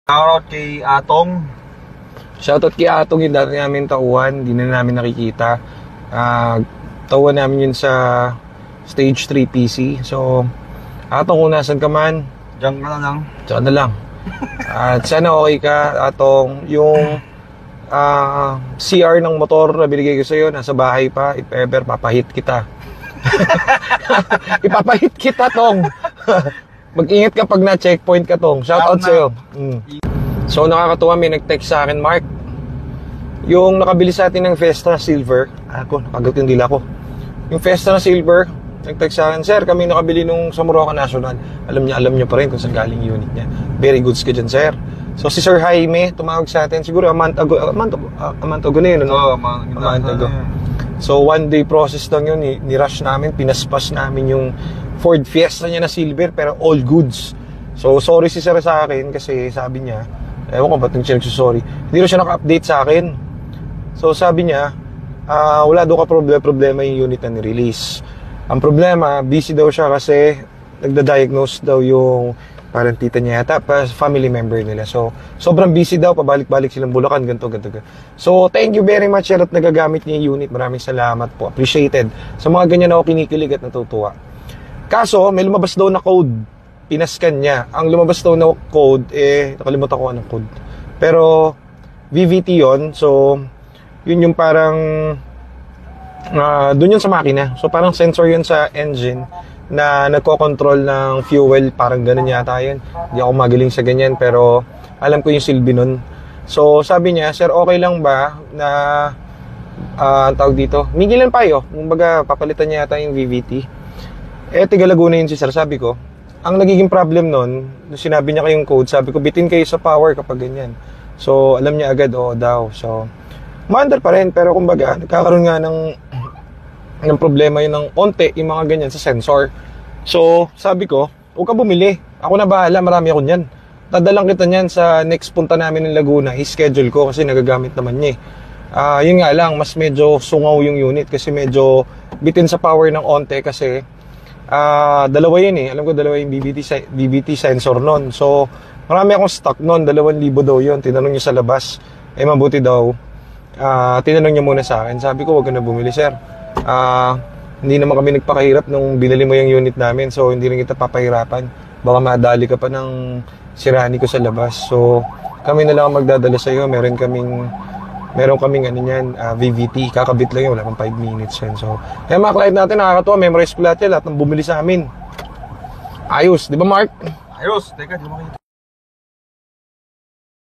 Shoutout kay Atong. Shoutout kay Atong, yung dati namin tauhan, hindi na namin nakikita. Tauhan namin yun sa Stage 3 PC. So, Atong, kung nasan ka man, Diyan ka na lang. diyan na lang. At sana okay ka, Atong. Yung CR ng motor na binigay ko sa'yo, nasa bahay pa. If ever, papahit kita. Ipapahit kita, Tong. Mag-ingat ka pag na-checkpoint ka, Tong. Shoutout sa'yo. So, nakakatuwa, may nag-text sa akin, Mark. Yung nakabili sa atin ng Vestra Silver. Ako, nakagat yung dila ko. Yung Vestra Silver, nag-text sa akin, Sir, kami nakabili nung sa Morocco National. Alam niya pa rin kung saan galing unit niya. Very goods ka dyan, Sir. So, si Sir Jaime, tumawag sa atin. Siguro, a month ago na yun, no? Oo, a month ago. So, one day process lang yun. Ni-rush namin, pinaspas namin yung Ford Fiesta niya na silver, pero all goods. So, sorry si Sir sa akin kasi sabi niya, ewan ko ba't nag-sorry. Hindi rin siya naka-update sa akin. So, sabi niya, wala daw ka problema yung unit na ni-release. Ang problema, busy daw siya kasi nagda-diagnose daw yung parang tita niya yata, family member nila. So, sobrang busy daw, pabalik-balik silang Bulacan, ganito. So, thank you very much, sir, at nagagamit niya yung unit. Maraming salamat po. Appreciated. Sa mga ganyan ako kinikilig at natutuwa. Kaso, may lumabas daw na code. Pinascan niya. Ang lumabas daw na code, nakalimutan ko anong code. Pero, VVT yon. So, yun yung parang, dun yun sa makina. So, parang sensor yun sa engine na nagko-control ng fuel, parang ganun yata yun. Hindi ako magaling sa ganyan, pero alam ko yung silbi nun. So, sabi niya, Sir, okay lang ba na, ang tawag dito, migilan payo. Kumbaga, papalitan niya yata yung VVT. Tiga Laguna yun si Sir, sabi ko. Ang nagiging problem nun, nung sinabi niya kayong code, sabi ko, bitin kayo sa power kapag ganyan. So, alam niya agad, oo daw. So, maandar pa rin, pero kumbaga, nagkakaroon nga ng problema yun ng onte, yung mga ganyan sa sensor. So, sabi ko, huwag ka bumili. Ako na bahala, marami ako niyan. Dadalang kita niyan sa next punta namin ng Laguna. I-schedule ko kasi nagagamit naman niya. Yun nga lang, mas medyo sungaw yung unit kasi medyo bitin sa power ng onte kasi dalawa yun Alam ko dalawa yung BBT sensor nun. So, marami akong stock nun. 2,000 daw yun. Tinanong niya sa labas. Mabuti daw. Tinanong niya muna sa akin. Sabi ko, huwag ka na bumili, sir. Hindi naman kami nagpakahirap nung binili mo yung unit namin, so hindi rin kita papahirapan. Baka madali ka pa ng sirani ko sa labas. So kami na lang ang magdadala sa iyo. Meron kaming ano niyan, VVT, kakabit lang yun, wala pang 5 minutes yan. So kaya mga client natin, nakakatuwa, memorize ko lahat yan, lahat ng bumili sa amin. Ayos, di ba, Mark? Ayos, teka, di ba makita?